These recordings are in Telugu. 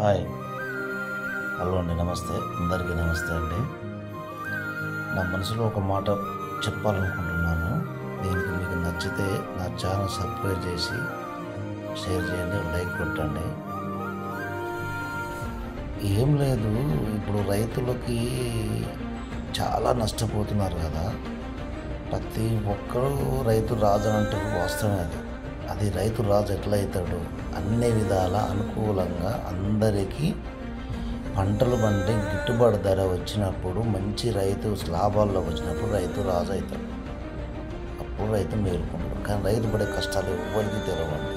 హాయ్, హలో అండి, నమస్తే. అందరికీ నమస్తే అండి. నా మనసులో ఒక మాట చెప్పాలనుకుంటున్నాను. దీనికి మీకు నచ్చితే నా ఛానల్ సబ్స్క్రైబ్ చేసి షేర్ చేయండి, లైక్ కొట్టండి. ఏం లేదు, ఇప్పుడు రైతులకి చాలా నష్టపోతున్నారు కదా. ప్రతి ఒక్కరూ రైతు రాజు అని అంటారు, వాస్తవమే అది రైతు రాజు ఎట్లా అవుతాడు? అన్ని విధాల అనుకూలంగా అందరికీ పంటలు పండి గిట్టుబాటు ధర వచ్చినప్పుడు, మంచి రైతు లాభాల్లో వచ్చినప్పుడు రైతు రాజు అవుతాడు. అప్పుడు రైతు మేలుకుంటాడు. కానీ రైతు పడే కష్టాలు ఎవరికి తెలవండి.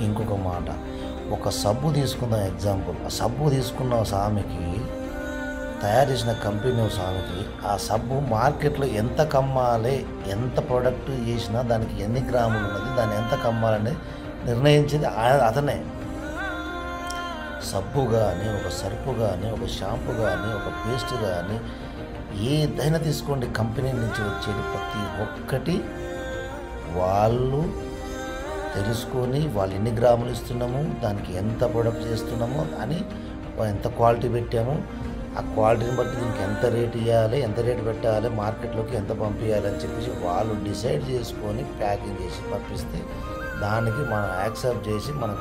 ఇంకొక మాట, ఒక సబ్బు తీసుకుందాం ఎగ్జాంపుల్. ఆ సబ్బు తీసుకున్న స్వామికి, తయారు చేసిన కంపెనీ స్వామికి ఆ సబ్బు మార్కెట్లో ఎంత కమ్మాలి, ఎంత ప్రోడక్ట్ చేసినా దానికి ఎన్ని గ్రాములు ఉన్నది, దాన్ని ఎంత కమ్మాలని నిర్ణయించేది అతనే. సబ్బు కానీ, ఒక సర్పు కానీ, ఒక షాంపూ కానీ, ఒక పేస్ట్ కానీ, ఏదైనా తీసుకోండి, కంపెనీ నుంచి వచ్చేది ప్రతి ఒక్కటి వాళ్ళు తెలుసుకొని, వాళ్ళు ఎన్ని గ్రాములు ఇస్తున్నాము, దానికి ఎంత ప్రొడక్ట్ చేస్తున్నామో అని, ఎంత క్వాలిటీ పెట్టాము, ఆ క్వాలిటీని బట్టి దీనికి ఎంత రేట్ ఇవ్వాలి, ఎంత రేటు పెట్టాలి, మార్కెట్లోకి ఎంత పంపించాలి అని చెప్పేసి వాళ్ళు డిసైడ్ చేసుకొని ప్యాకింగ్ చేసి పంపిస్తే దానికి మనం యాక్సెప్ట్ చేసి మన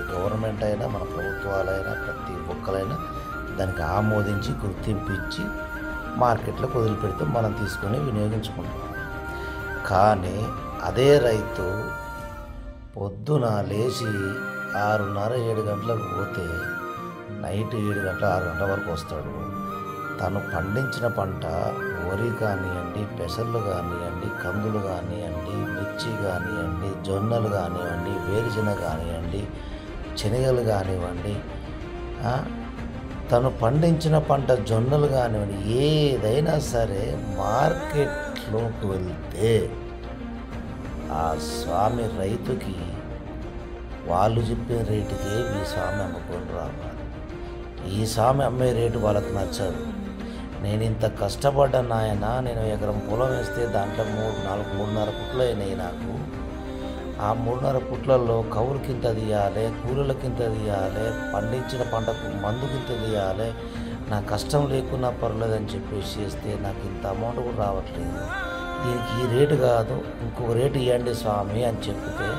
గవర్నమెంట్ అయినా, మన ప్రభుత్వాలైనా, ప్రతి ఒక్కరైనా దానికి ఆమోదించి గుర్తింపు ఇచ్చి మార్కెట్లోకి వదిలిపెడితే మనం తీసుకొని వినియోగించుకుంటాం. కానీ అదే రైతు పొద్దున లేచి 6:30-7 గంటలకు పోతే నైట్ 7 గంటల 6 గంటల వరకు వస్తాడు. తను పండించిన పంట వరి కానివ్వండి, పెసర్లు కానివ్వండి, కందులు కానివ్వండి, మిర్చి కానివ్వండి, జొన్నలు కానివ్వండి, వేరుశెనగ కానివ్వండి, శనగలు కానివ్వండి, తను పండించిన పంట జొన్నలు కానివ్వండి, ఏదైనా సరే మార్కెట్లోకి వెళ్తే ఆ స్వామి రైతుకి వాళ్ళు చెప్పిన రేటుకే ఈ స్వామి అమ్ముకొని రావాలి. ఈ స్వామి అమ్మే రేటు వాళ్ళకి నచ్చదు. నేను ఇంత కష్టపడ్డా నాయన, నేను ఎకరం పొలం వేస్తే దాంట్లో 3-4 పుట్లు అయినాయి నాకు. ఆ 3.5 పుట్లలో కౌలుకింత తీయాలి, కూలీలకింత తీయాలి, పండించిన పంటకు మందుకింత తీయాలి, నా కష్టం లేకున్నా పర్లేదని చెప్పేసి చేస్తే నాకు ఇంత అమౌంట్ కూడా రావట్లేదు. దీనికి ఈ రేటు కాదు, ఇంకొక రేటు ఇవ్వండి స్వామి అని చెప్తే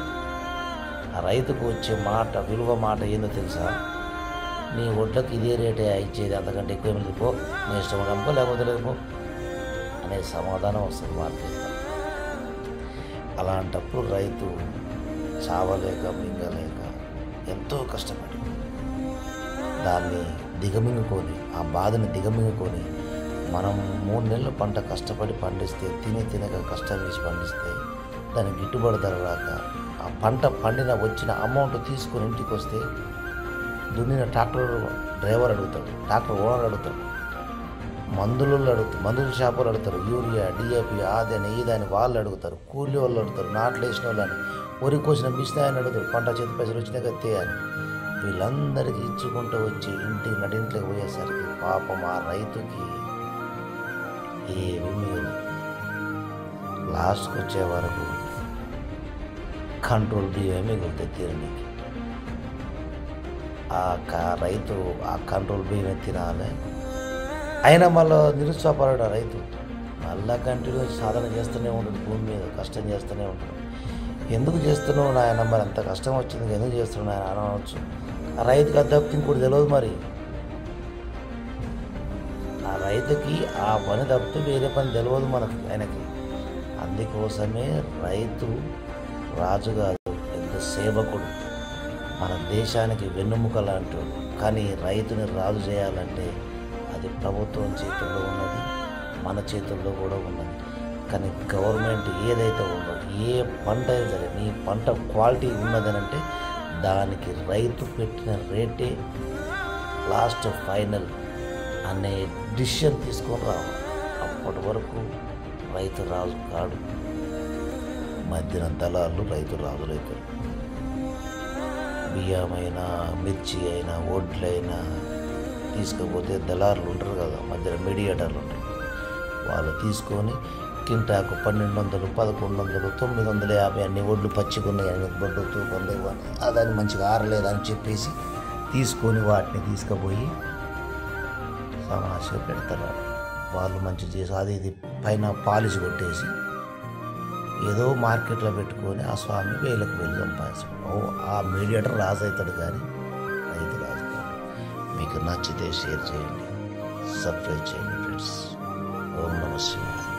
ఆ రైతుకు వచ్చే మాట, విలువ మాట ఏందో తెలుసా? నీ ఒడ్లకు ఇదే రేటే ఇచ్చేది, అంతకంటే ఎక్కువ ఏమి పో, నీ ఇష్టం అనుకో, లేకపోతే లేదు పో అనే సమాధానం వస్తుంది మార్కెట్లో. అలాంటప్పుడు రైతు చావలేక మింగలేక ఎంతో కష్టపడి దాన్ని దిగమింగుకొని, ఆ బాధని దిగమింగుకొని, మనం 3 నెలలు పంట కష్టపడి పండిస్తే, తినక కష్టం చేసి పండిస్తే దానికి గిట్టుబాటు ధర రాక ఆ పంట పండిన వచ్చిన అమౌంట్ తీసుకొని ఇంటికి వస్తే దున్నిన ట్రాక్టర్ డ్రైవర్ అడుగుతాడు, ట్రాక్టర్ ఓనర్ అడుగుతాడు, మందుల షాపులు అడుగుతారు, యూరియా, డిఏపి, ఆదని ఇదని వాళ్ళు అడుగుతారు, కూలి వాళ్ళు అడుగుతారు, నాట్లు వేసిన వాళ్ళని, వరి కోసిన మిషన్ ఆయన అడుగుతారు, పంట చేతి పైసలు వచ్చినా కత్తే అని. వీళ్ళందరికీ ఇచ్చుకుంటూ వచ్చి నడింట్లోకి పోయేసరికి పాపం ఆ రైతుకి ఏమీ మిగలదు. లాస్ట్కి వచ్చే వరకు కంట్రోల్ బియ్యమే మిగులుతాయి తినడానికి. రైతు ఆ కంట్రోల్ బియ్యమే తినాలి. అయినా మళ్ళీ నిరుత్సాహపడాడు ఆ రైతు. మళ్ళా కంటిన్యూ సాధన చేస్తూనే ఉంటాడు, భూమి మీద కష్టం చేస్తూనే ఉంటాడు. ఎందుకు చేస్తున్నావు నాయన, మరి అంత కష్టం వచ్చింది ఎందుకు చేస్తున్నావు ఆయన అనవచ్చు. ఆ రైతుకి అది తప్పితే ఇంకోటి తెలియదు. మరి ఆ రైతుకి ఆ పని తప్పితే వేరే పని తెలియదు మనకి, ఆయనకి. అందుకోసమే రైతు రాజు కాదు, పెద్ద సేవకుడు, మన దేశానికి వెన్నెముక లాంటాడు. కానీ రైతుని రాజు చేయాలంటే అది ప్రభుత్వం చేతుల్లో ఉన్నది, మన చేతుల్లో కూడా ఉన్నది. కానీ గవర్నమెంట్ ఏదైతే ఉందో, ఏ పంట అయినా సరే, నీ పంట క్వాలిటీ ఉన్నదనంటే దానికి రైతు పెట్టిన రేటే లాస్ట్ ఫైనల్ అనే డిసిషన్ తీసుకొని రావాలి. అప్పటి వరకు రైతు రాజు కాడు, మధ్యన దళాలు రైతు రాజులు అవుతారు. బియ్యమైనా, మిర్చి అయినా, వడ్లైనా తీసుకపోతే దళారులు ఉంటారు కదా, మధ్యలో మీడియేటర్లు ఉంటారు. వాళ్ళు తీసుకొని కింటాకు 1200, 1100, 950 అన్ని ఒడ్లు పచ్చిగున్నాయి, బొడ్డు తూపం లేవు అని, దాన్ని మంచిగా ఆరలేదని చెప్పేసి తీసుకొని వాటిని తీసుకుపోయి సమాజంగా పెడతారు. వాళ్ళు మంచి చేసి అది ఇది పైన పాలిష్ కొట్టేసి ఏదో మార్కెట్లో పెట్టుకొని ఆ స్వామి వేలకు వెళ్ళి సంపాదించడం. ఆ మీడియేటర్ రాజు అవుతాడు కానీ రైతు రాజు కాదు. మీకు నచ్చితే షేర్ చేయండి, సబ్స్క్రైబ్ చేయండి ఫ్రెండ్స్. ఓం నమః శివాయ.